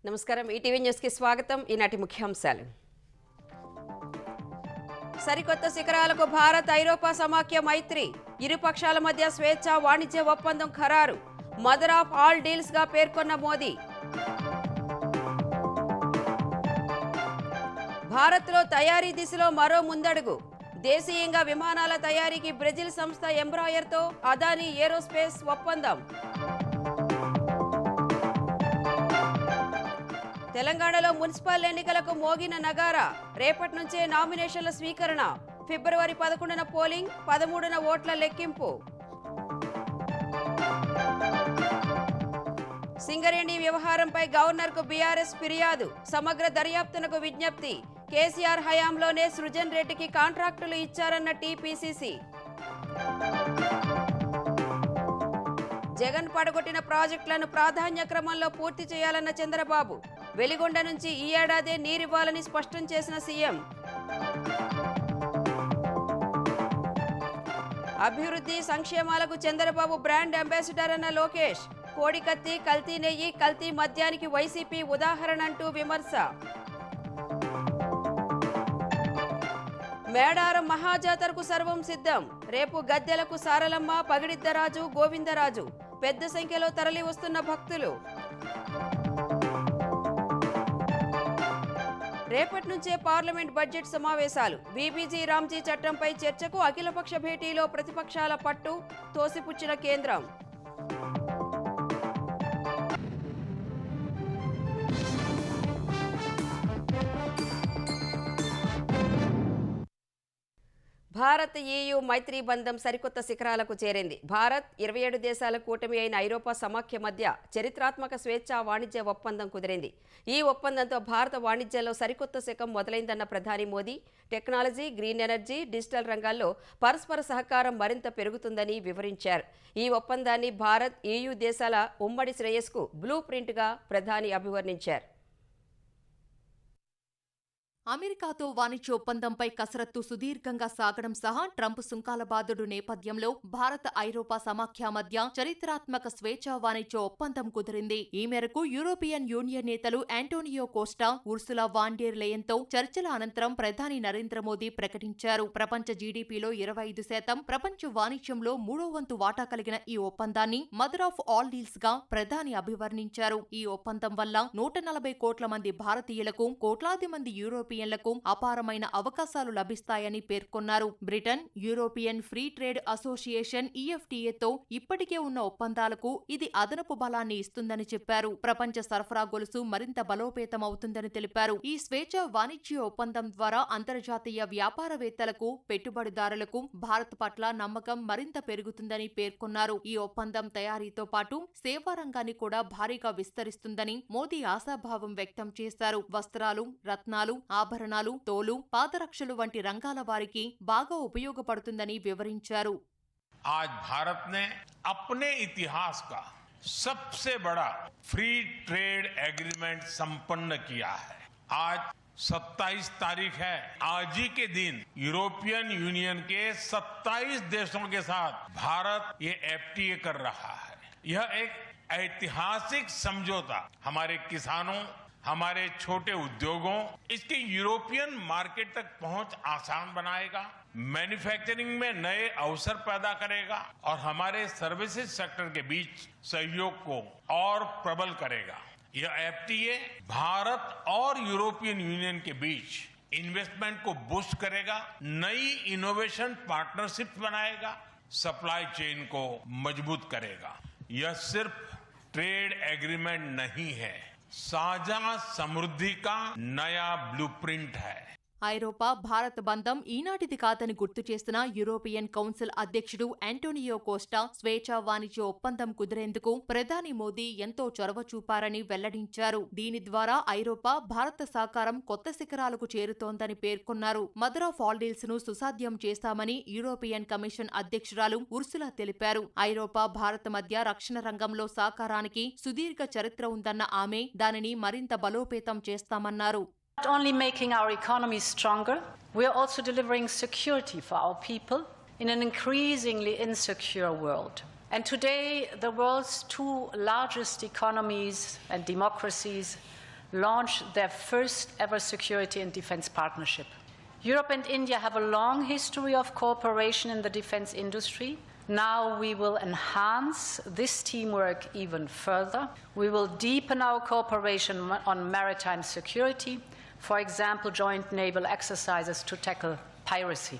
నమస్కారం ETV news కి స్వాగతం. ఈనాటి ముఖ్యాంశాలు. సరికొత్త శిఖరాలకు భారత్ ఐరోపా సమాఖ్య మైత్రి, ఇరు పక్షాల మధ్య స్వేచ్ఛ వాణిజ్య ఒప్పందం ఖరారు, మదర్ ఆఫ్ ఆల్ డీల్స్ గా పేర్కొన్న మోదీ. భారత్లో తయారీ దిశలో మరో ముందడుగు, దేశీయంగా విమానాల తయారీకి బ్రెజిల్ సంస్థ ఎంబ్రాయర్తో అదానీ ఏరోస్పేస్ ఒప్పందం. తెలంగాణలో మున్సిపల్ ఎన్నికలకు మోగిన నగారా, రేపటి నుంచే నామినేషన్ల స్వీకరణ, ఫిబ్రవరి 11న పోలింగ్, 13న ఓట్ల లెక్కింపు. సింగరేణి వ్యవహారంపై గవర్నర్కు బీఆర్ఎస్ ఫిర్యాదు, సమగ్ర దర్యాప్తునకు విజ్ఞప్తి, కేసీఆర్ హయాంలోనే సృజన్ రెడ్డికి కాంట్రాక్టులు ఇచ్చారన్న టీపీసీసీ. జగన్ పడగొట్టిన ప్రాజెక్టులను ప్రాధాన్య క్రమంలో పూర్తి చేయాలన్న చంద్రబాబు, వెలిగొండ నుంచి ఈ ఏడాదే నీరివ్వాలని స్పష్టం చేసిన సీఎం. అభివృద్ధి సంక్షేమాలకు చంద్రబాబు బ్రాండ్ అంబాసిడర్ అన్న లోకేష్, కోడికత్తి, కల్తీ నెయ్యి, కల్తీ మద్యానికి వైసీపీ ఉదాహరణ అంటూ విమర్శ. మేడారం మహాజాతరకు సర్వం సిద్ధం, రేపు గద్దెలకు సారలమ్మ, పగిడిద్దరాజు, గోవిందరాజు, పెద్ద సంఖ్యలో తరలి వస్తున్న భక్తులు. రేపటి నుంచే పార్లమెంట్ బడ్జెట్ సమావేశాలు, బీబీజీ రామ్జీ చట్టంపై చర్చకు అఖిలపక్ష భేటీలో ప్రతిపక్షాల పట్టు, తోసిపుచ్చిన కేంద్రం. భారత్ EU మైత్రీ బంధం సరికొత్త శిఖరాలకు చేరింది. భారత్ 27 దేశాల కూటమి అయిన ఐరోపా సమాఖ్య మధ్య చరిత్రాత్మక స్వేచ్ఛ వాణిజ్య ఒప్పందం కుదిరింది. ఈ ఒప్పందంతో భారత వాణిజ్యంలో సరికొత్త శకం మొదలైందన్న ప్రధాని Modi, technology, green energy, digital రంగాల్లో పరస్పర సహకారం మరింత పెరుగుతుందని వివరించారు. ఈ ఒప్పందాన్ని భారత్, EU దేశాల ఉమ్మడి శ్రేయస్కు బ్లూ ప్రింట్గా ప్రధాని అభివర్ణించారు. అమెరికాతో వాణిజ్య ఒప్పందంపై కసరత్తు సుదీర్ఘంగా సాగడం సహా ట్రంప్ సుంకాల బాధుడు నేపథ్యంలో భారత ఐరోపా సమాఖ్య మధ్య చరిత్రాత్మక స్వేచ్ఛా వాణిజ్య ఒప్పందం కుదిరింది. ఈ మేరకు యూరోపియన్ యూనియన్ నేతలు Antonio Costa, Ursula von der లెయన్తో చర్చల అనంతరం ప్రధాని నరేంద్ర మోదీ ప్రకటించారు. ప్రపంచ జీడీపీలో 25%, ప్రపంచ వాణిజ్యంలో 3వ వంతు వాటా కలిగిన ఈ ఒప్పందాన్ని మదర్ ఆఫ్ ఆల్ డీల్స్ గా ప్రధాని అభివర్ణించారు. ఈ ఒప్పందం వల్ల 140 కోట్ల మంది భారతీయులకు, కోట్లాది మంది యూరోపియన్ అపారమైన అవకాశాలు లభిస్తాయని పేర్కొన్నారు. Britain, European Free Trade Association EFTAతో ఇప్పటికే ఉన్న ఒప్పందాలకు ఇది అదనపు బలాన్ని ఇస్తుందని చెప్పారు. ప్రపంచ సరఫరా గొలుసు మరింత బలోపేతమవుతుందని తెలిపారు. ఈ స్వేచ్ఛ వాణిజ్య ఒప్పందం ద్వారా అంతర్జాతీయ వ్యాపారవేత్తలకు, పెట్టుబడిదారులకు భారత్ పట్ల నమ్మకం మరింత పెరుగుతుందని పేర్కొన్నారు. ఈ ఒప్పందం తయారీతో పాటు సేవా రంగాన్ని కూడా భారీగా విస్తరిస్తుందని మోదీ ఆశాభావం వ్యక్తం చేశారు. వస్త్రాలు, రత్నాలు, ఆభరణాలు, తోలు, పాదరక్షలు వంటి రంగాల వారికి బాగా ఉపయోగపడుతుందని వివరించారు. आज भारत ने अपने इतिहास का सबसे बड़ा फ्री ट्रेड एग्रीमेंट संपन्न किया है. आज 27 तारीख है. आज ही के दिन यूरोपियन यूनियन के 27 देशों के साथ भारत ये FTA कर रहा है. यह एक ऐतिहासिक समझौता हमारे किसानों, हमारे छोटे उद्योगों, इसके यूरोपियन मार्केट तक पहुंच आसान बनाएगा, मैन्युफैक्चरिंग में नए अवसर पैदा करेगा और हमारे सर्विसेज सेक्टर के बीच सहयोग को और प्रबल करेगा. यह FTA भारत और यूरोपियन यूनियन के बीच इन्वेस्टमेंट को बूस्ट करेगा, नई इनोवेशन पार्टनरशिप बनाएगा, सप्लाई चेन को मजबूत करेगा. यह सिर्फ ट्रेड एग्रीमेंट नहीं है, साझा समृद्धि का नया ब्लूप्रिंट है. ఐరోపా భారత్ బంధం ఈనాటిది కాదని గుర్తు చేసిన యూరోపియన్ కౌన్సిల్ అధ్యక్షుడు ఆంటోనియో కోస్టా, స్వేచ్ఛా వాణిజ్య ఒప్పందం కుదిరేందుకు ప్రధాని మోదీ ఎంతో చొరవ చూపారని వెల్లడించారు. దీని ద్వారా ఐరోపా భారత సహకారం కొత్త శిఖరాలకు చేరుతోందని పేర్కొన్నారు. మదర్ ఆఫ్ ఆల్ డీల్స్ ను సుసాధ్యం చేస్తామని యూరోపియన్ కమిషన్ అధ్యక్షురాలు ఉర్సులా తెలిపారు. ఐరోపా భారత్ మధ్య రక్షణ రంగంలో సహకారానికి సుదీర్ఘ చరిత్ర ఉందన్న ఆమె దానిని మరింత బలోపేతం చేస్తామన్నారు. Not only making our economy stronger, we are also delivering security for our people in an increasingly insecure world. And today, the world's two largest economies and democracies launched their first ever security and defense partnership. Europe and India have a long history of cooperation in the defense industry. Now we will enhance this teamwork even further. We will deepen our cooperation on maritime security, for example, joint naval exercises to tackle piracy.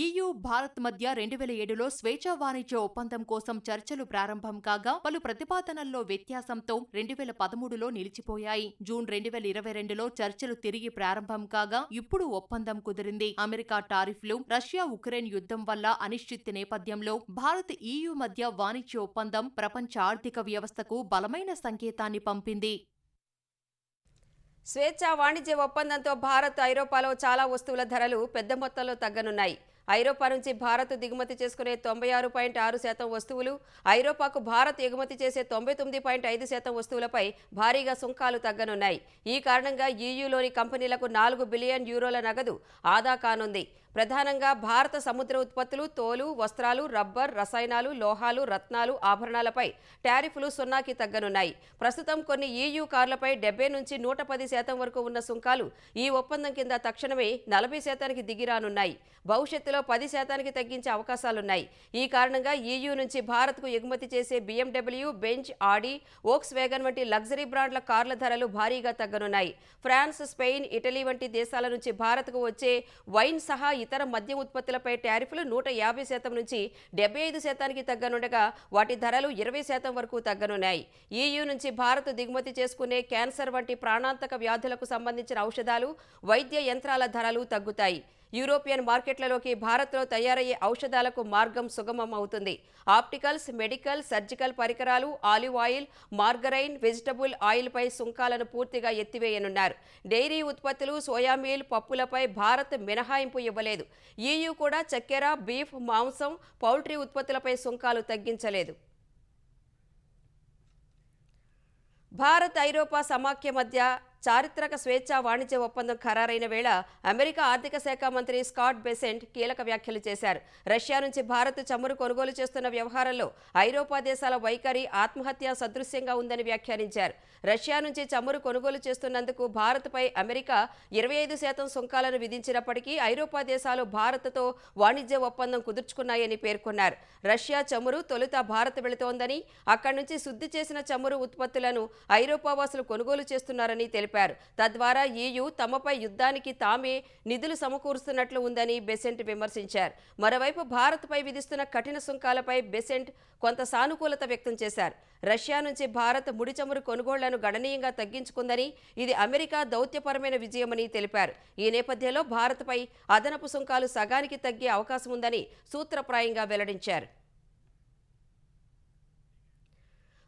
EU Bharat మధ్య 2007లో స్వేచ్ఛా వాణిజ్య ఒప్పందం కోసం చర్చలు ప్రారంభం కాగా పలు ప్రతిపాదనల్లో వ్యత్యాసంతో 2013లో నిలిచిపోయాయి. జూన్ 2022లో చర్చలు తిరిగి ప్రారంభం కాగా ఇప్పుడు ఒప్పందం కుదిరింది. అమెరికా టారిఫ్లు, రష్యా ఉక్రెయిన్ యుద్ధం వల్ల అనిశ్చితి నేపథ్యంలో భారత్ EU మధ్య వాణిజ్య ఒప్పందం ప్రపంచ ఆర్థిక వ్యవస్థకు బలమైన సంకేతాన్ని పంపింది. స్వేచ్ఛా వాణిజ్య ఒప్పందంతో భారత్, ఐరోపాలో చాలా వస్తువుల ధరలు పెద్ద మొత్తంలో తగ్గనున్నాయి. ఐరోపా నుంచి భారత్ దిగుమతి చేసుకునే 96.6% వస్తువులు, ఐరోపాకు భారత్ ఎగుమతి చేసే 99.5% వస్తువులపై భారీగా సుంకాలు తగ్గనున్నాయి. ఈ కారణంగా EUలోని కంపెనీలకు 4 బిలియన్ యూరోల నగదు ఆదా కానుంది. ప్రధానంగా భారత సముద్ర ఉత్పత్తులు, తోలు, వస్త్రాలు, రబ్బర్, రసాయనాలు, లోహాలు, రత్నాలు, ఆభరణాలపై టారిఫ్లు 0కి తగ్గనున్నాయి. ప్రస్తుతం కొన్ని EU కార్లపై 70 నుంచి 110% వరకు ఉన్న సుంకాలు ఈ ఒప్పందం కింద తక్షణమే 40%కి దిగిరానున్నాయి. భవిష్యత్తులో 10%కి తగ్గించే అవకాశాలున్నాయి. ఈ కారణంగా EU నుంచి భారత్కు ఎగుమతి చేసే BMW, బెంజ్, ఆడి, వోక్స్ వేగన్ వంటి లగ్జరీ బ్రాండ్ల కార్ల ధరలు భారీగా తగ్గనున్నాయి. ఫ్రాన్స్, స్పెయిన్, ఇటలీ వంటి దేశాల నుంచి భారత్కు వచ్చే వైన్ సహా ఇతర మద్యం ఉత్పత్తులపై టారిఫ్లు 150% నుంచి 75%కి తగ్గనుండగా వాటి ధరలు 20% వరకు తగ్గనున్నాయి. EU నుంచి భారత్ దిగుమతి చేసుకునే క్యాన్సర్ వంటి ప్రాణాంతక వ్యాధులకు సంబంధించిన ఔషధాలు, వైద్య యంత్రాల ధరలు తగ్గుతాయి. యూరోపియన్ మార్కెట్లలోకి భారత్లో తయారయ్యే ఔషధాలకు మార్గం సుగమం అవుతుంది. ఆప్టికల్స్, మెడికల్, సర్జికల్ పరికరాలు, ఆలివ్ ఆయిల్, మార్గరైన్, వెజిటబుల్ ఆయిల్పై సుంకాలను పూర్తిగా ఎత్తివేయనున్నారు. డైరీ ఉత్పత్తులు, సోయా మీల్, పప్పులపై భారత్ మినహాయింపు ఇవ్వలేదు. EU కూడా చక్కెర, బీఫ్, మాంసం, పౌల్ట్రీ ఉత్పత్తులపై సుంకాలు తగ్గించలేదు. భారత్, ఐరోపా సమాఖ్య మధ్య చారిత్రక స్వేచ్ఛా వాణిజ్య ఒప్పందం ఖరారైన వేళ అమెరికా ఆర్థిక శాఖ మంత్రి స్కాట్ బెసెంట్ కీలక వ్యాఖ్యలు చేశారు. రష్యా నుంచి భారత్ చమురు కొనుగోలు చేస్తున్న వ్యవహారంలో ఐరోపా దేశాల వైఖరి ఆత్మహత్య సదృశ్యంగా ఉందని వ్యాఖ్యానించారు. రష్యా నుంచి చమురు కొనుగోలు చేస్తున్నందుకు భారత్పై అమెరికా 25% సుంకాలను విధించినప్పటికీ ఐరోపా దేశాలు భారత్తో వాణిజ్య ఒప్పందం కుదుర్చుకున్నాయని పేర్కొన్నారు. రష్యా చమురు తొలుత భారత్ వెళుతోందని, అక్కడి నుంచి శుద్ధి చేసిన చమురు ఉత్పత్తులను ఐరోపా వాసులు కొనుగోలు చేస్తున్నారని తెలిపారు. తద్వారా EU తమపై యుద్ధానికి తామే నిధులు సమకూరుస్తున్నట్లు ఉందని బెసెంట్ విమర్శించారు. మరోవైపు భారత్పై విధిస్తున్న కఠిన సుంకాలపై బెసెంట్ కొంత సానుకూలత వ్యక్తం చేశారు. రష్యా నుంచి భారత్ ముడి చమురు కొనుగోళ్లను గణనీయంగా తగ్గించుకుందని, ఇది అమెరికా దౌత్యపరమైన విజయమని తెలిపారు. ఈ నేపథ్యంలో భారత్పై అదనపు సుంకాలు సగానికి తగ్గే అవకాశం ఉందని సూత్రప్రాయంగా వెల్లడించారు.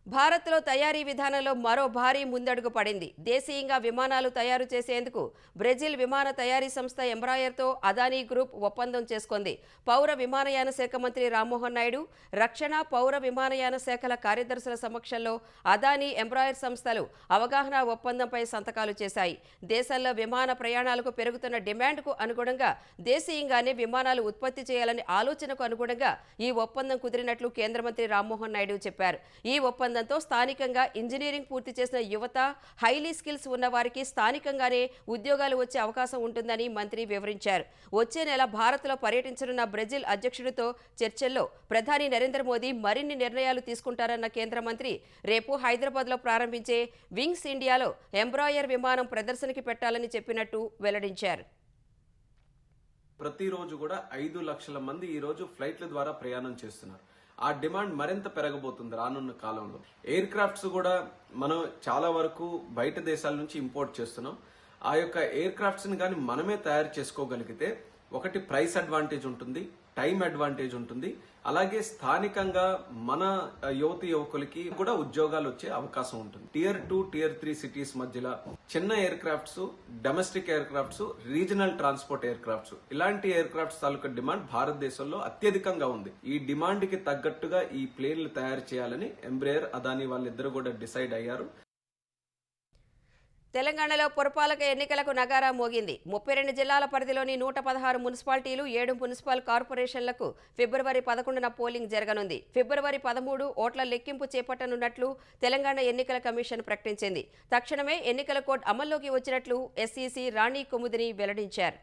భారత్లో తయారీ విధానంలో మరో భారీ ముందడుగు పడింది. దేశీయంగా విమానాలు తయారు చేసేందుకు బ్రెజిల్ విమాన తయారీ సంస్థ ఎంబ్రాయర్తో అదానీ గ్రూప్ ఒప్పందం చేసుకుంది. పౌర విమానయాన శాఖ మంత్రి రామ్మోహన్ నాయుడు, రక్షణ, పౌర విమానయాన శాఖల కార్యదర్శుల సమక్షంలో అదానీ, ఎంబ్రాయర్ సంస్థలు అవగాహన ఒప్పందంపై సంతకాలు చేశాయి. దేశంలో విమాన ప్రయాణాలకు పెరుగుతున్న డిమాండ్కు అనుగుణంగా దేశీయంగానే విమానాలు ఉత్పత్తి చేయాలనే ఆలోచనకు అనుగుణంగా ఈ ఒప్పందం కుదిరినట్లు కేంద్ర మంత్రి రామ్మోహన్ నాయుడు చెప్పారు. ఈ ఒప్పందంతో స్థానికంగా ఇంజనీరింగ్ పూర్తి చేసిన యువత, హైలీ స్కిల్స్ ఉన్న వారికి స్థానికంగానే ఉద్యోగాలు వచ్చే అవకాశం ఉంటుందని మంత్రి వివరించారు. వచ్చే నెల భారత్లో పర్యటించనున్న బ్రెజిల్ అధ్యక్షుడితో చర్చల్లో ప్రధాని నరేంద్ర మోదీ మరిన్ని నిర్ణయాలు తీసుకుంటారన్న కేంద్ర మంత్రి రేపు హైదరాబాద్లో ప్రారంభించే వింగ్స్ ఇండియాలో ఎంబ్రాయర్ విమానం ప్రదర్శనకి పెట్టాలని చెప్పినట్టు వెల్లడించారు. ప్రతిరోజు కూడా 5 లక్షల మంది ఈ రోజు ఫ్లైట్ల ద్వారా ప్రయాణం చేస్తున్నారు. ఆ డిమాండ్ మరింత పెరగబోతుంది రానున్న కాలంలో. ఎయిర్ క్రాఫ్ట్స్ కూడా మనం చాలా వరకు బయట దేశాల నుంచి ఇంపోర్ట్ చేస్తున్నాం. ఆ యొక్క ఎయిర్ క్రాఫ్ట్స్ ని కానీ మనమే తయారు చేసుకోగలిగితే ఒకటి ప్రైస్ అడ్వాంటేజ్ ఉంటుంది, టైం అడ్వాంటేజ్ ఉంటుంది, అలాగే స్థానికంగా మన యువతి యువకులకి కూడా ఉద్యోగాలు వచ్చే అవకాశం ఉంటుంది. Tier 2, Tier 3 సిటీస్ మధ్యలో చిన్న air crafts, domestic air crafts, regional transport air crafts, ఇలాంటి ఎయిర్ క్రాఫ్ట్స్ తాలూకా డిమాండ్ భారతదేశంలో అత్యధికంగా ఉంది. ఈ డిమాండ్ కి తగ్గట్టుగా ఈ ప్లేన్లు తయారు చేయాలని ఎంబ్రాయర్, అదానీ వాళ్ళిద్దరు కూడా డిసైడ్ అయ్యారు. తెలంగాణలో పురపాలక ఎన్నికలకు నగారా మోగింది. 32 జిల్లాల పరిధిలోని 116 మున్సిపాలిటీలు, 7 మున్సిపల్ కార్పొరేషన్లకు ఫిబ్రవరి 11న పోలింగ్ జరగనుంది. ఫిబ్రవరి 13 ఓట్ల లెక్కింపు చేపట్టనున్నట్లు తెలంగాణ ఎన్నికల కమిషన్ ప్రకటించింది. తక్షణమే ఎన్నికల కోడ్ అమల్లోకి వచ్చినట్లు ఎస్ఈసీ రాణి కుముదిని వెల్లడించారు.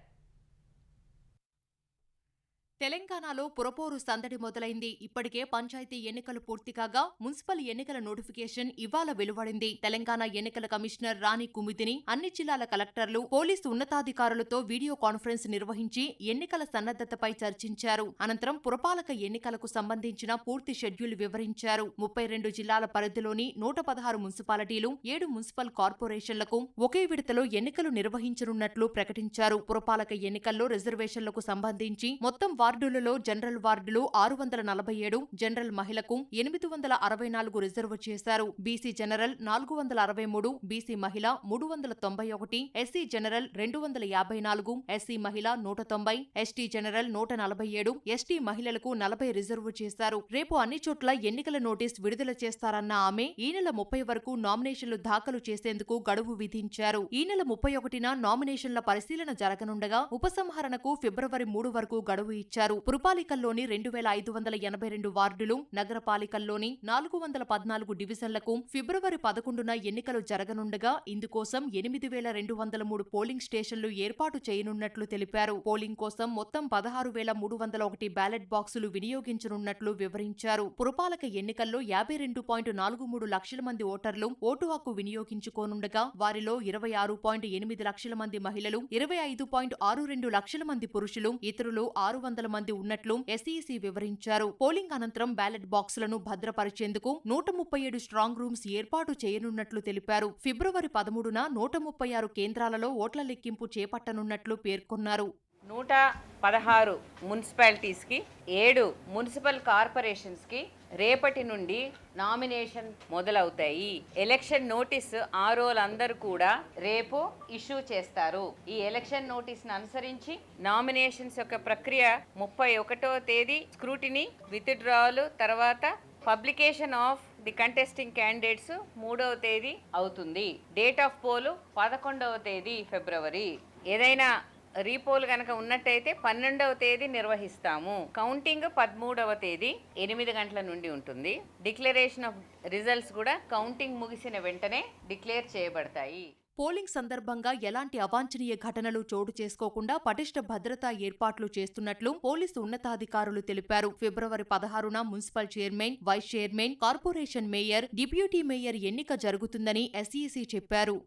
తెలంగాణలో పురపోరు సందడి మొదలైంది. ఇప్పటికే పంచాయతీ ఎన్నికలు పూర్తి కాగా మున్సిపల్ ఎన్నికల నోటిఫికేషన్ ఇవాళ వెలువడింది. తెలంగాణ ఎన్నికల కమిషనర్ రాణి కుముదిని అన్ని జిల్లాల కలెక్టర్లు, పోలీసు ఉన్నతాధికారులతో వీడియో కాన్ఫరెన్స్ నిర్వహించి ఎన్నికల సన్నద్ధతపై చర్చించారు. అనంతరం పురపాలక ఎన్నికలకు సంబంధించిన పూర్తి షెడ్యూల్ వివరించారు. 32 జిల్లాల పరిధిలోని 116 మున్సిపాలిటీలు, 7 మున్సిపల్ కార్పొరేషన్లకు ఒకే విడతలో ఎన్నికలు నిర్వహించనున్నట్లు ప్రకటించారు. పురపాలక ఎన్నికల్లో రిజర్వేషన్లకు సంబంధించి మొత్తం వార్డులలో జనరల్ వార్డులు 647, జనరల్ మహిళకు 864 రిజర్వ్ చేశారు. బీసీ జనరల్ 463, బీసీ మహిళ 391, ఎస్సీ జనరల్ 254, ఎస్సీ మహిళ 190, ఎస్టీ జనరల్ 147, ఎస్టీ మహిళలకు 40 రిజర్వ్ చేశారు. రేపు అన్ని చోట్ల ఎన్నికల నోటీస్ విడుదల చేస్తారన్న ఆమె ఈ నెల 30 వరకు నామినేషన్లు దాఖలు చేసేందుకు గడువు విధించారు. ఈ నెల 31న నామినేషన్ల పరిశీలన జరగనుండగా ఉపసంహరణకు ఫిబ్రవరి 3 వరకు గడువు ఇచ్చారు. పురపాలికల్లోని 2582 వార్డులు, నగరపాలికల్లోని 414 డివిజన్లకు ఫిబ్రవరి 11న ఎన్నికలు జరగనుండగా ఇందుకోసం 8203 పోలింగ్ స్టేషన్లు ఏర్పాటు చేయనున్నట్లు తెలిపారు. పోలింగ్ కోసం మొత్తం 16301 బ్యాలెట్ బాక్సులు వినియోగించనున్నట్లు వివరించారు. పురపాలక ఎన్నికల్లో 52.43 లక్షల మంది ఓటర్లు ఓటు హక్కు వినియోగించుకోనుండగా వారిలో 26.8 లక్షల మంది మహిళలు, 25.62 లక్షల మంది పురుషులు, ఇతరులు 600 మంది ఉన్నట్లు ఎస్ఈసీ వివరించారు. పోలింగ్ అనంతరం బ్యాలెట్ బాక్సులను భద్రపరిచేందుకు 137 స్ట్రాంగ్ రూమ్స్ ఏర్పాటు చేయనున్నట్లు తెలిపారు. ఫిబ్రవరి 13న 136 కేంద్రాలలో ఓట్ల లెక్కింపు చేపట్టనున్నట్లు పేర్కొన్నారు. 116 మున్సిపాలిటీస్కి, 7 మున్సిపల్ కార్పొరేషన్స్కి రేపటి నుండి నామినేషన్ మొదలవుతాయి. ఎలక్షన్ నోటీస్ ఆర్ఓలందరూ కూడా రేపు ఇష్యూ చేస్తారు. ఈ ఎలక్షన్ నోటీస్ను అనుసరించి నామినేషన్స్ యొక్క ప్రక్రియ 31వ తేదీ స్క్రూటినీ, విత్డ్రావల్, తర్వాత publication of the contesting candidates 3వ తేదీ అవుతుంది. డేట్ ఆఫ్ పోలు 11వ తేదీ ఫిబ్రవరి. ఏదైనా రీపోల్ కనుక ఉన్నట్టయితే 12వ తేదీ నిర్వహిస్తాము. కౌంటింగ్ 13వ తేదీ 8 గంటల నుండి ఉంటుంది. డిక్లరేషన్ ఆఫ్ రిజల్ట్స్ కూడా కౌంటింగ్ ముగిసిన వెంటనే డిక్లేర్ చేయబడతాయి. పోలింగ్ సందర్భంగా ఎలాంటి అవాంఛనీయ ఘటనలు చోటు చేసుకోకుండా పటిష్ట భద్రతా ఏర్పాట్లు చేస్తున్నట్లు పోలీసు ఉన్నతాధికారులు తెలిపారు. ఫిబ్రవరి 16న municipal chairman, vice chairman, corporation mayor, deputy mayor ఎన్నిక జరుగుతుందని ఎస్ఈసీ చెప్పారు.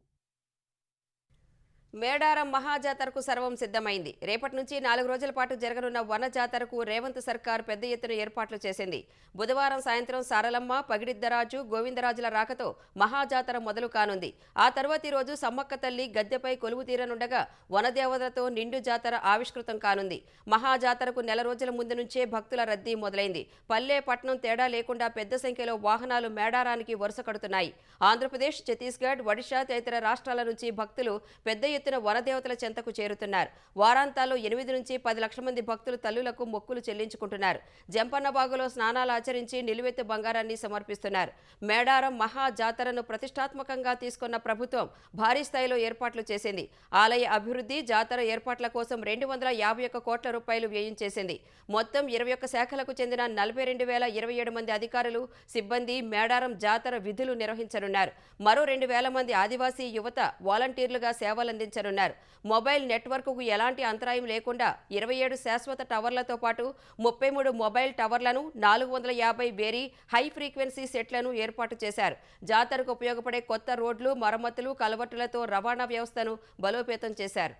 మేడారం మహాజాతరకు సర్వం సిద్ధమైంది. రేపటి నుంచి 4 రోజుల పాటు జరగనున్న వన జాతరకు రేవంత్ సర్కార్ పెద్ద ఎత్తున ఏర్పాట్లు చేసింది. బుధవారం సాయంత్రం సారలమ్మ, పగిడిద్దరాజు, గోవిందరాజుల రాకతో మహాజాతర మొదలు కానుంది. ఆ తర్వాతి రోజు సమ్మక్క తల్లి గద్దెపై కొలువు తీరనుండగా వనదేవతలతో నిండు జాతర ఆవిష్కృతం కానుంది. మహాజాతరకు నెల రోజుల ముందు నుంచే భక్తుల రద్దీ మొదలైంది. పల్లె పట్నం తేడా లేకుండా పెద్ద సంఖ్యలో వాహనాలు మేడారానికి వరుస కడుతున్నాయి. ఆంధ్రప్రదేశ్, ఛత్తీస్గఢ్, ఒడిషా తదితర రాష్ట్రాల నుంచి భక్తులు పెద్ద ఎత్తున వనదేవతల చెంతకు చేరుతున్నారు. వారాంతాల్లో 8 నుంచి 10 లక్షల మంది భక్తులు తల్లులకు మొక్కులు చెల్లించుకుంటున్నారు. జంపన్నబాగులో స్నానాలు ఆచరించి నిలువెత్తు బంగారాన్ని సమర్పిస్తున్నారు. మేడారం మహా జాతరను ప్రతిష్టాత్మకంగా తీసుకున్న ప్రభుత్వం భారీ స్థాయిలో ఏర్పాట్లు చేసింది. ఆలయ అభివృద్ధి, జాతర ఏర్పాట్ల కోసం 251 కోట్ల రూపాయలు వ్యయం చేసింది. మొత్తం 21 శాఖలకు చెందిన 42,027 మంది అధికారులు, సిబ్బంది మేడారం జాతర విధులు నిర్వహించనున్నారు. మరో 2,000 మంది ఆదివాసీ యువత వాలంటీర్లుగా సేవలందించారు. మొబైల్ నెట్వర్క్కు ఎలాంటి అంతరాయం లేకుండా 27 శాశ్వత టవర్లతో పాటు 33 మొబైల్ టవర్లను, 450 వేరీ హై ఫ్రీక్వెన్సీ సెట్లను ఏర్పాటు చేశారు. జాతరకు ఉపయోగపడే కొత్త రోడ్లు, మరమ్మతులు, కలవట్టులతో రవాణా వ్యవస్థను బలోపేతం చేశారు.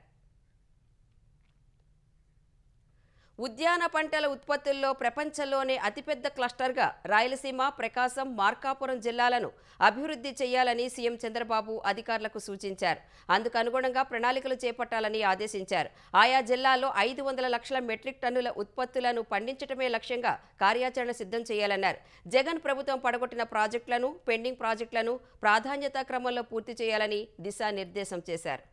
ఉద్యాన పంటల ఉత్పత్తుల్లో ప్రపంచంలోనే అతిపెద్ద క్లస్టర్గా రాయలసీమ, ప్రకాశం, మార్కాపురం జిల్లాలను అభివృద్ధి చేయాలని సీఎం చంద్రబాబు అధికారులకు సూచించారు. అందుకు అనుగుణంగా ప్రణాళికలు చేపట్టాలని ఆదేశించారు. ఆయా జిల్లాల్లో 500 లక్షల మెట్రిక్ టన్నుల ఉత్పత్తులను పండించడమే లక్ష్యంగా కార్యాచరణ సిద్ధం చేయాలన్నారు. జగన్ ప్రభుత్వం పడగొట్టిన ప్రాజెక్టులను, పెండింగ్ ప్రాజెక్టులను ప్రాధాన్యతా క్రమంలో పూర్తి చేయాలని దిశానిర్దేశం చేశారు.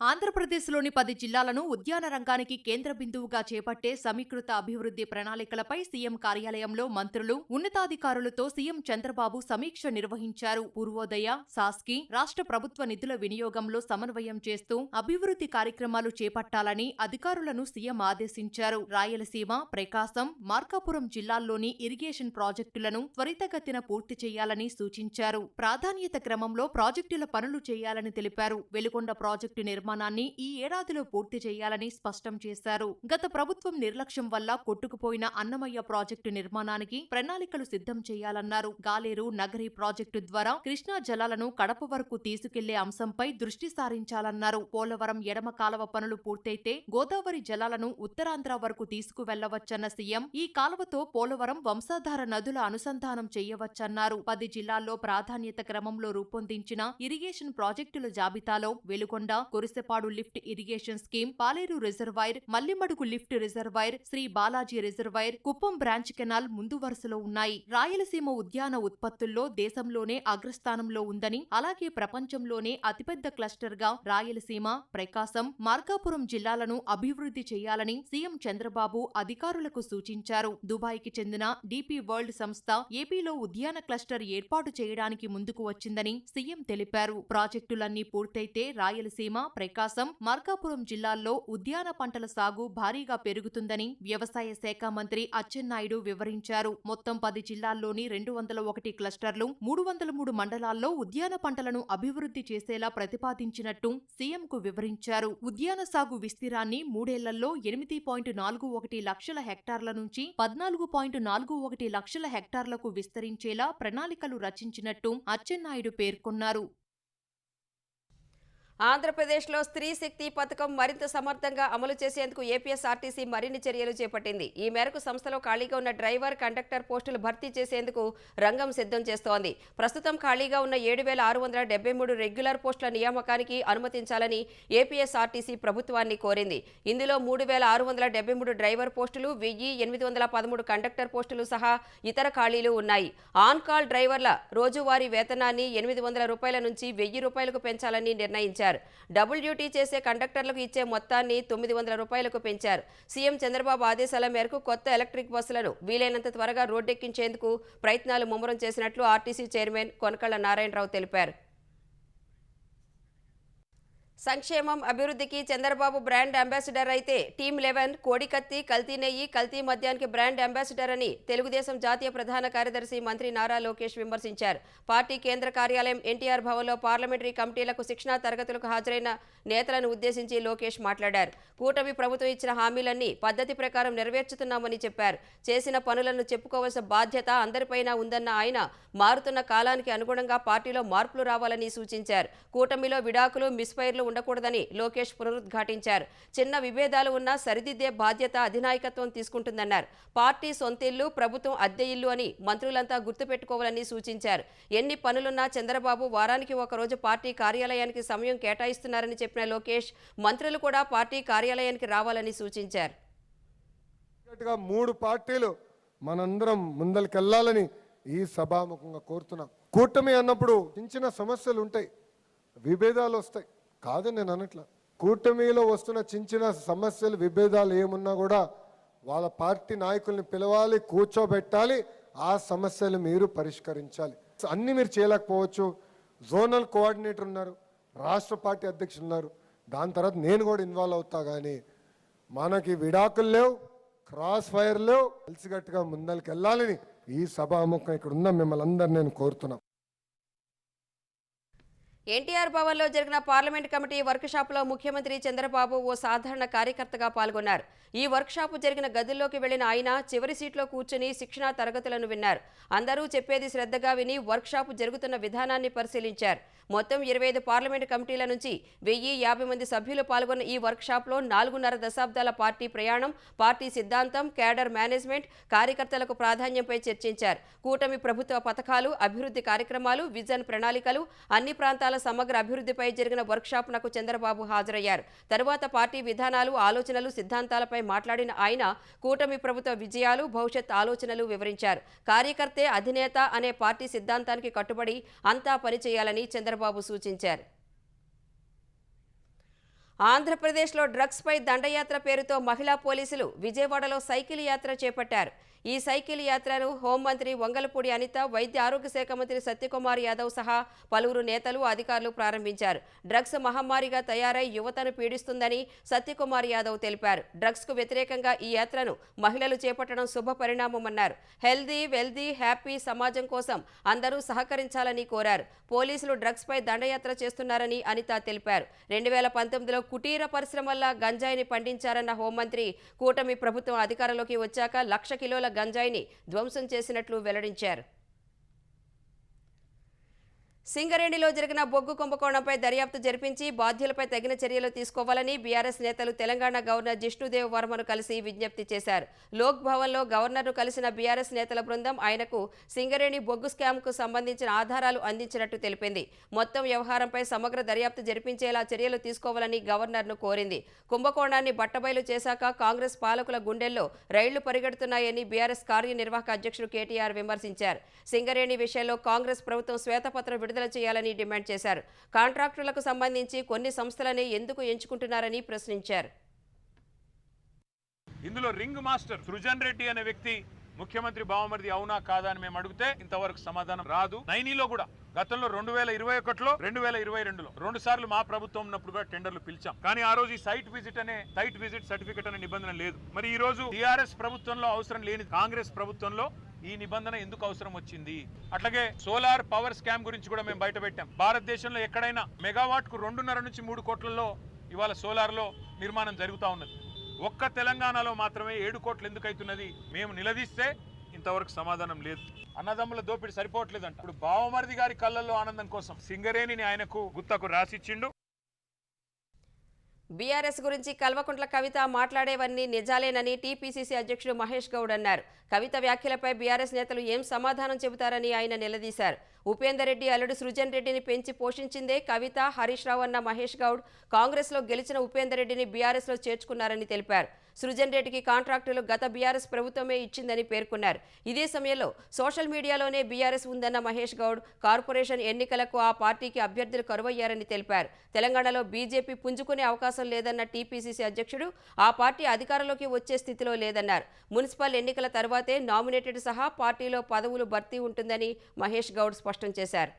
ఆంధ్రప్రదేశ్లోని 10 జిల్లాలను ఉద్యాన రంగానికి కేంద్ర బిందువుగా చేపట్టే సమీకృత అభివృద్ధి ప్రణాళికలపై సీఎం కార్యాలయంలో మంత్రులు, ఉన్నతాధికారులతో సీఎం చంద్రబాబు సమీక్ష నిర్వహించారు. పూర్వోదయ, సాస్కి రాష్ట్ర ప్రభుత్వ నిధుల వినియోగంలో సమన్వయం చేస్తూ అభివృద్ధి కార్యక్రమాలు చేపట్టాలని అధికారులను సీఎం ఆదేశించారు. రాయలసీమ, ప్రకాశం, మార్కాపురం జిల్లాల్లోని ఇరిగేషన్ ప్రాజెక్టులను త్వరితగతిన పూర్తి చేయాలని సూచించారు. ప్రాధాన్యత క్రమంలో ప్రాజెక్టుల పనులు చేయాలని తెలిపారు. వెలుగొండ ప్రాజెక్టు నిర్మాణాన్ని ఈ ఏడాదిలో పూర్తి చేయాలని స్పష్టం చేశారు. గత ప్రభుత్వం నిర్లక్ష్యం వల్ల కొట్టుకుపోయిన అన్నమయ్య ప్రాజెక్టు నిర్మాణానికి ప్రణాళికలు సిద్ధం చేయాలన్నారు. గాలేరు, నగరి ప్రాజెక్టు ద్వారా కృష్ణా జలాలను కడప వరకు తీసుకెళ్లే అంశంపై దృష్టి సారించాలన్నారు. పోలవరం ఎడమ కాలువ పనులు పూర్తయితే గోదావరి జలాలను ఉత్తరాంధ్ర వరకు తీసుకువెళ్లవచ్చన్న సీఎం ఈ కాలువతో పోలవరం, వంశాధార నదుల అనుసంధానం చేయవచ్చన్నారు. 10 జిల్లాల్లో ప్రాధాన్యత క్రమంలో రూపొందించిన ఇరిగేషన్ ప్రాజెక్టుల జాబితాలో Veligonda, Korisepadu lift irrigation scheme, Paleru reservoir, Mallimadugu lift reservoir, Sri Balaji reservoir, Kuppam branch canal ముందు వరుసలో ఉన్నాయి. రాయలసీమ ఉద్యాన ఉత్పత్తుల్లో దేశంలోనే అగ్రస్థానంలో ఉందని, అలాగే ప్రపంచంలోనే అతిపెద్ద క్లస్టర్ గా రాయలసీమ, ప్రకాశం, మార్కాపురం జిల్లాలను అభివృద్ధి చేయాలని సీఎం చంద్రబాబు అధికారులకు సూచించారు. దుబాయ్కి చెందిన డీపీ వరల్డ్ సంస్థ ఏపీలో ఉద్యాన క్లస్టర్ ఏర్పాటు చేయడానికి ముందుకు వచ్చిందని సీఎం తెలిపారు. ప్రాజెక్టులన్నీ పూర్తయితే రాయలసీమ, ప్రకాశం, మార్కాపురం జిల్లాల్లో ఉద్యాన పంటల సాగు భారీగా పెరుగుతుందని వ్యవసాయ శాఖ మంత్రి అచ్చెన్నాయుడు వివరించారు. మొత్తం 10 జిల్లాల్లోని 201 క్లస్టర్లు, 303 మండలాల్లో ఉద్యాన పంటలను అభివృద్ధి చేసేలా ప్రతిపాదించినట్టు సీఎంకు వివరించారు. ఉద్యాన సాగు విస్తీరాన్ని 3 ఏళ్లలో 8.41 లక్షల హెక్టార్ల నుంచి 14.41 లక్షల హెక్టార్లకు విస్తరించేలా ప్రణాళికలు రచించినట్టు అచ్చెన్నాయుడు పేర్కొన్నారు. ఆంధ్రప్రదేశ్లో స్త్రీ శక్తి పథకం మరింత సమర్థంగా అమలు చేసేందుకు ఏపీఎస్ఆర్టీసీ మరిన్ని చర్యలు చేపట్టింది. ఈ మేరకు సంస్థలో ఖాళీగా ఉన్న డ్రైవర్, కండక్టర్ పోస్టులు భర్తీ చేసేందుకు రంగం సిద్ధం చేస్తోంది. ప్రస్తుతం ఖాళీగా ఉన్న 7,673 రెగ్యులర్ పోస్టుల నియామకానికి అనుమతించాలని ఏపీఎస్ఆర్టీసీ ప్రభుత్వాన్ని కోరింది. ఇందులో 3,673 డ్రైవర్ పోస్టులు, 1,813 కండక్టర్ పోస్టులు సహా ఇతర ఖాళీలు ఉన్నాయి. ఆన్ కాల్ డ్రైవర్ల రోజువారీ వేతనాన్ని 800 రూపాయల నుంచి 1,000 రూపాయలకు పెంచాలని నిర్ణయించారు. డబుల్ డ్యూటీ చేసే కండక్టర్లకు ఇచ్చే మొత్తాన్ని 900 రూపాయలకు పెంచారు. సీఎం చంద్రబాబు ఆదేశాల మేరకు కొత్త ఎలక్ట్రిక్ బస్సులను వీలైనంత త్వరగా రోడ్డెక్కించేందుకు ప్రయత్నాలు ముమ్మరం చేసినట్లు ఆర్టీసీ చైర్మన్ కొనకళ్ళ నారాయణరావు తెలిపారు. సంక్షేమం, అభివృద్ధికి చంద్రబాబు బ్రాండ్ అంబాసిడర్ అయితే టీమ్ 11 కోడికత్తి, కల్తీ నెయ్యి, కల్తీ మద్యానికి బ్రాండ్ అంబాసిడర్ అని తెలుగుదేశం జాతీయ ప్రధాన కార్యదర్శి మంత్రి నారా లోకేష్ విమర్శించారు. పార్టీ కేంద్ర కార్యాలయం ఎన్టీఆర్ భవన్లో పార్లమెంటరీ కమిటీలకు శిక్షణా తరగతులకు హాజరైన నేతలను ఉద్దేశించి లోకేష్ మాట్లాడారు. కూటమి ప్రభుత్వం ఇచ్చిన హామీలన్నీ పద్ధతి ప్రకారం నెరవేర్చుతున్నామని చెప్పారు. చేసిన పనులను చెప్పుకోవాల్సిన బాధ్యత అందరిపైన ఉందన్న ఆయన మారుతున్న కాలానికి అనుగుణంగా పార్టీలో మార్పులు రావాలని సూచించారు. కూటమిలో విడాకులు, మిస్ఫైర్లు ఉండకూడదని లోకేష్ పునరుద్ఘాటించారు. చిన్న విభేదాలు ఉన్నా సరిదిద్దే బాధ్యత అధినాయకత్వం తీసుకుంటుందన్నారు. పార్టీ సొంతిల్లు, ప్రభుత్వం అద్దె ఇల్లు అని మంత్రులంతా గుర్తుపెట్టుకోవాలని సూచించారు. ఎన్ని పనులున్నా చంద్రబాబు వారానికి ఒకరోజు పార్టీ కార్యాలయానికి సమయం కేటాయిస్తున్నారని చెప్పిన లోకేష్ మంత్రులు కూడా పార్టీ కార్యాలయానికి రావాలని సూచించారు. 3 పార్టీలు మనందరం ముందరికెళ్లాలని ఈ సభాముఖంగా కోరుతున్నాం. కూటమి అన్నప్పుడు చిన్న సమస్యలు ఉంటాయి, విభేదాలు వస్తాయి, కాదని నేను అనట్లా. కూటమిలో వస్తున్న చిన్న సమస్యలు, విభేదాలు ఏమున్నా కూడా వాళ్ళ పార్టీ నాయకుల్ని పిలవాలి, కూర్చోబెట్టాలి, ఆ సమస్యలు మీరు పరిష్కరించాలి. అన్ని మీరు చేయలేకపోవచ్చు. జోనల్ కోఆర్డినేటర్ ఉన్నారు, రాష్ట్ర పార్టీ అధ్యక్షులు ఉన్నారు, దాని తర్వాత నేను కూడా ఇన్వాల్వ్ అవుతా. కానీ మనకి విడాకులు లేవు, క్రాస్ ఫైర్ లేవు, కలిసిగట్టుగా ముందరికి వెళ్ళాలని ఈ సభాముఖం ఇక్కడ ఉన్న మిమ్మల్ని అందరు నేను కోరుతున్నాం. ఎన్టీఆర్ భవన్లో జరిగిన పార్లమెంట్ కమిటీ వర్క్షాప్లో ముఖ్యమంత్రి చంద్రబాబు ఓ సాధారణ కార్యకర్తగా పాల్గొన్నారు. ఈ వర్క్షాప్ జరిగిన గదుల్లోకి వెళ్లిన ఆయన చివరి సీట్లో కూర్చుని శిక్షణా తరగతులను విన్నారు. అందరూ చెప్పేది శ్రద్ధగా విని వర్క్షాప్ జరుగుతున్న విధానాన్ని పరిశీలించారు. మొత్తం 25 పార్లమెంటు కమిటీల నుంచి 1050 మంది సభ్యులు పాల్గొన్న ఈ వర్క్షాప్లో 4.5 దశాబ్దాల పార్టీ ప్రయాణం, పార్టీ సిద్ధాంతం, క్యాడర్ మేనేజ్మెంట్, కార్యకర్తలకు ప్రాధాన్యంపై చర్చించారు. కూటమి ప్రభుత్వ పథకాలు, అభివృద్ధి కార్యక్రమాలు, విజన్ ప్రణాళికలు, అన్ని ప్రాంతాల సమగ్ర అభివృద్ధిపై జరిగిన వర్క్షాప్నకు చంద్రబాబు హాజరయ్యారు. తరువాత పార్టీ విధానాలు, ఆలోచనలు, సిద్ధాంతాలపై మాట్లాడిన ఆయన కూటమి ప్రభుత్వ విజయాలు, భవిష్యత్ ఆలోచనలు వివరించారు. కార్యకర్తే అధినేత అనే పార్టీ సిద్ధాంతానికి కట్టుబడి అంతా పనిచేయాలని చంద్రబాబు సూచించారు. ఆంధ్రప్రదేశ్లో డ్రగ్స్పై దండయాత్ర పేరుతో మహిళా పోలీసులు విజయవాడలో సైకిల్ యాత్ర చేపట్టారు. ఈ సైకిల్ యాత్రను హోంమంత్రి వంగలపూడి అనిత, వైద్య ఆరోగ్య శాఖ మంత్రి సత్యకుమార్ యాదవ్ సహా పలువురు నేతలు, అధికారులు ప్రారంభించారు. డ్రగ్స్ మహమ్మారిగా తయారై యువతను పీడిస్తుందని సత్యకుమార్ యాదవ్ తెలిపారు. డ్రగ్స్కు వ్యతిరేకంగా ఈ యాత్రను మహిళలు చేపట్టడం శుభ పరిణామమన్నారు. హెల్దీ, వెల్దీ, హ్యాపీ సమాజం కోసం అందరూ సహకరించాలని కోరారు. పోలీసులు డ్రగ్స్పై దండయాత్ర చేస్తున్నారని అనిత తెలిపారు. 2019లో కుటీర పరిశ్రమల్లా గంజాయిని పండించారన్న హోంమంత్రి, కూటమి ప్రభుత్వం అధికారంలోకి వచ్చాక 1,00,000 కిలోల గంజాయిని ధ్వంసం చేసినట్లు వెల్లడించారు. సింగరేణిలో జరిగిన బొగ్గు కుంభకోణంపై దర్యాప్తు జరిపించి బాధ్యులపై తగిన చర్యలు తీసుకోవాలని బీఆర్ఎస్ నేతలు తెలంగాణ గవర్నర్ జిష్ణుదేవ్ వర్మను కలిసి విజ్ఞప్తి చేశారు. లోక్ భవన్లో గవర్నర్ను కలిసిన బీఆర్ఎస్ నేతల బృందం ఆయనకు సింగరేణి బొగ్గు స్కామ్కు సంబంధించిన ఆధారాలు అందించినట్టు తెలిపింది. మొత్తం వ్యవహారంపై సమగ్ర దర్యాప్తు జరిపించేలా చర్యలు తీసుకోవాలని గవర్నర్ను కోరింది. కుంభకోణాన్ని బట్టబయలు చేశాక కాంగ్రెస్ పాలకుల గుండెల్లో రైళ్లు పరిగెడుతున్నాయని బీఆర్ఎస్ కార్యనిర్వాహక అధ్యక్షుడు కేటీఆర్ విమర్శించారు. సింగరేణి విషయంలో కాంగ్రెస్ ప్రభుత్వం శ్వేతపత్రం విడుదల చేయాలని డిమాండ్ చేశారు. కాంట్రాక్టులకు సంబంధించి కొన్ని సంస్థలనే ఎందుకు ఎంచుకుంటున్నారని ప్రశ్నించారు. ఇందులో రింగ్ మాస్టర్ సృజన్ రెడ్డి అనే వ్యక్తి ముఖ్యమంత్రి బావమరిది అవునా కాదా అని మేము అడిగితే ఇంతవరకు సమాధానం రాదు. నైనీలో కూడా గతంలో 2021లో 2022లో 2 సార్లు మా ప్రభుత్వం ఉన్నప్పుడు కూడా టెండర్లు పిలిచాం. కానీ ఆ రోజు ఈ సైట్ విజిట్ సర్టిఫికెట్ అనే నిబంధన లేదు. మరి ఈ రోజు టీఆర్ఎస్ ప్రభుత్వంలో అవసరం లేని కాంగ్రెస్ ప్రభుత్వంలో ఈ నిబంధన ఎందుకు అవసరం వచ్చింది? అట్లాగే సోలార్ పవర్ స్కామ్ గురించి కూడా మేము బయట పెట్టాం. భారతదేశంలో ఎక్కడైనా మెగావాట్ కు 2.5 నుంచి 3 కోట్లలో ఇవాళ సోలార్ లో నిర్మాణం జరుగుతూ ఉన్నది. ఒక్క తెలంగాణలో మాత్రమే 7 కోట్లు ఎందుకు అవుతున్నది? మేము నిలదీస్తే ఇంతవరకు సమాధానం లేదు. అన్నదమ్ముల దోపిడి సరిపోవట్లేదంట. ఇప్పుడు బావమరిది గారి కళ్ళల్లో ఆనందం కోసం సింగరేణిని ఆయనకు గుత్తకు రాసిచ్చిండు. బీఆర్ఎస్ గురించి కల్వకుంట్ల కవిత మాట్లాడేవన్నీ నిజాలేనని టీపీసీసీ అధ్యక్షుడు మహేష్ గౌడ్ అన్నారు. కవిత వ్యాఖ్యలపై బీఆర్ఎస్ నేతలు ఏం సమాధానం చెబుతారని ఆయన నిలదీశారు. ఉపేందర్ రెడ్డి అల్లుడు సృజన్ రెడ్డిని పెంచి పోషించిందే కవిత, హరీష్ రావు అన్న మహేష్ గౌడ్ కాంగ్రెస్లో గెలిచిన ఉపేందర్ రెడ్డిని బీఆర్ఎస్లో చేర్చుకున్నారని తెలిపారు. సృజన్ రెడ్డికి కాంట్రాక్టులు గత బీఆర్ఎస్ ప్రభుత్వమే ఇచ్చిందని పేర్కొన్నారు. ఇదే సమయంలో సోషల్ మీడియాలోనే బీఆర్ఎస్ ఉందన్న మహేష్ గౌడ్ కార్పొరేషన్ ఎన్నికలకు ఆ పార్టీకి అభ్యర్థులు కరువయ్యారని తెలిపారు. తెలంగాణలో బీజేపీ పుంజుకునే అవకాశం లేదన్న టీపీసీసీ అధ్యక్షుడు ఆ పార్టీ అధికారంలోకి వచ్చే స్థితిలో లేదన్నారు. మున్సిపల్ ఎన్నికల తర్వాతే నామినేటెడ్ సహా పార్టీలో పదవులు భర్తీ ఉంటుందని మహేష్ గౌడ్ స్పష్టం చేశారు.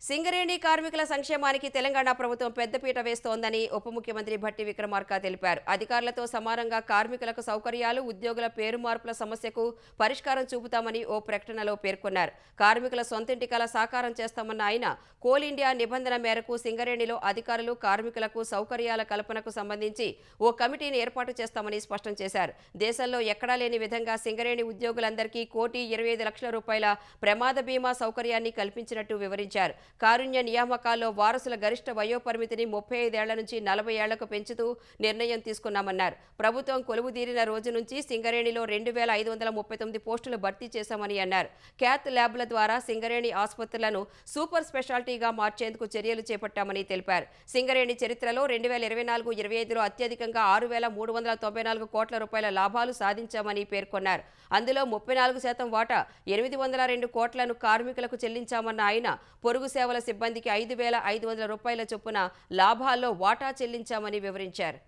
సింగరేణి కార్మికుల సంక్షేమానికి తెలంగాణ ప్రభుత్వం పెద్దపీట వేస్తోందని ఉప ముఖ్యమంత్రి భట్టి విక్రమార్క తెలిపారు. అధికారులతో సమానంగా కార్మికులకు సౌకర్యాలు, ఉద్యోగుల పేరు మార్పుల సమస్యకు పరిష్కారం చూపుతామని ఓ ప్రకటనలో పేర్కొన్నారు. కార్మికుల సొంతింటి కల సాకారం చేస్తామన్న ఆయన కోల్ ఇండియా నిబంధన మేరకు సింగరేణిలో అధికారులు, కార్మికులకు సౌకర్యాల కల్పనకు సంబంధించి ఓ కమిటీని ఏర్పాటు చేస్తామని స్పష్టం చేశారు. దేశంలో ఎక్కడా లేని విధంగా సింగరేణి ఉద్యోగులందరికీ ₹1,25,00,000 ప్రమాద బీమా సౌకర్యాన్ని కల్పించినట్టు వివరించారు. కారుణ్య నియామకాల్లో వారసుల గరిష్ట వయోపరిమితిని 35 ఏళ్ల నుంచి 40 ఏళ్లకు పెంచుతూ నిర్ణయం తీసుకున్నామన్నారు. ప్రభుత్వం కొలువుదీరిన రోజు నుంచి సింగరేణిలో 2,539 పోస్టులు భర్తీ చేశామని అన్నారు. క్యాత్ ల్యాబ్ల ద్వారా సింగరేణి ఆసుపత్రులను సూపర్ స్పెషాలిటీగా మార్చేందుకు చర్యలు చేపట్టామని తెలిపారు. సింగరేణి చరిత్రలో 2024-25లో అత్యధికంగా ₹6,394 కోట్ల లాభాలు సాధించామని పేర్కొన్నారు. అందులో 34% వాటా ₹802 కోట్లను కార్మికులకు చెల్లించామన్న ఆయన పొరుగు సేవల సిబ్బందికి ₹5,500 చొప్పున లాభాల్లో వాటా చెల్లించామని వివరించారు.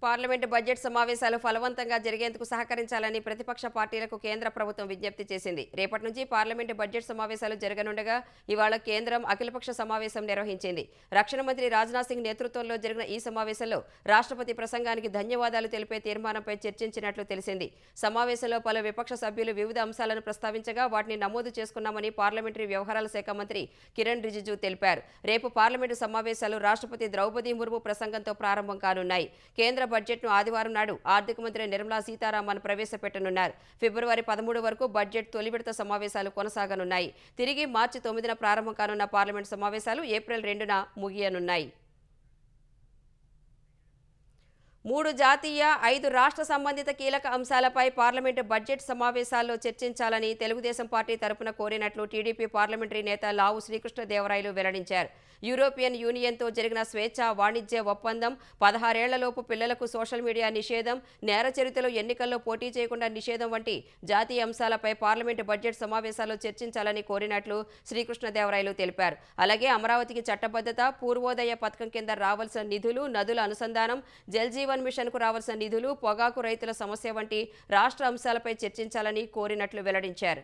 పార్లమెంటు బడ్జెట్ సమావేశాలు ఫలవంతంగా జరిగేందుకు సహకరించాలని ప్రతిపక్ష పార్టీలకు కేంద్ర ప్రభుత్వం విజ్ఞప్తి చేసింది. రేపటి నుంచి పార్లమెంటు బడ్జెట్ సమావేశాలు జరగనుండగా ఇవాళ కేంద్రం అఖిలపక్ష సమావేశం నిర్వహించింది. రక్షణ మంత్రి రాజ్నాథ్ సింగ్ నేతృత్వంలో జరిగిన ఈ సమావేశంలో రాష్ట్రపతి ప్రసంగానికి ధన్యవాదాలు తెలిపే తీర్మానంపై చర్చించినట్లు తెలిసింది. సమావేశంలో పలు విపక్ష సభ్యులు వివిధ అంశాలను ప్రస్తావించగా వాటిని నమోదు చేసుకున్నామని పార్లమెంటరీ వ్యవహారాల శాఖ మంత్రి కిరణ్ రిజిజు తెలిపారు. రేపు పార్లమెంటు సమావేశాలు రాష్ట్రపతి ద్రౌపది ముర్ము ప్రసంగంతో ప్రారంభం కానున్నాయి. కేంద్ర బడ్జెట్ను ఆదివారం నాడు ఆర్థిక మంత్రి నిర్మలా సీతారామన్ ప్రవేశపెట్టనున్నారు. ఫిబ్రవరి 13 వరకు బడ్జెట్ తొలి విడత సమావేశాలు కొనసాగనున్నాయి. తిరిగి మార్చి 9న ప్రారంభం కానున్న పార్లమెంట్ సమావేశాలు ఏప్రిల్ 2న ముగియనున్నాయి. 3 జాతీయ 5 రాష్ట్ర సంబంధిత కీలక అంశాలపై పార్లమెంటు బడ్జెట్ సమావేశాల్లో చర్చించాలని తెలుగుదేశం పార్టీ తరపున కోరినట్లు టీడీపీ పార్లమెంటరీ నేత లావు శ్రీకృష్ణదేవరాయలు వెల్లడించారు. యూరోపియన్ యూనియన్తో జరిగిన స్వేచ్ఛ వాణిజ్య ఒప్పందం, 16 ఏళ్లలోపు పిల్లలకు సోషల్ మీడియా నిషేధం, నేర చరిత్రలో ఎన్నికల్లో పోటీ చేయకుండా నిషేధం వంటి జాతీయ అంశాలపై పార్లమెంటు బడ్జెట్ సమావేశాల్లో చర్చించాలని కోరినట్లు శ్రీకృష్ణదేవరాయలు తెలిపారు. అలాగే అమరావతికి చట్టబద్ధత, పూర్వోదయ పథకం కింద రావాల్సిన నిధులు, నదుల అనుసంధానం, జల్ జీవన్ మిషన్కు రావాల్సిన నిధులు, పొగాకు రైతుల సమస్య వంటి రాష్ట్ర అంశాలపై చర్చించాలని కోరినట్లు వెల్లడించారు.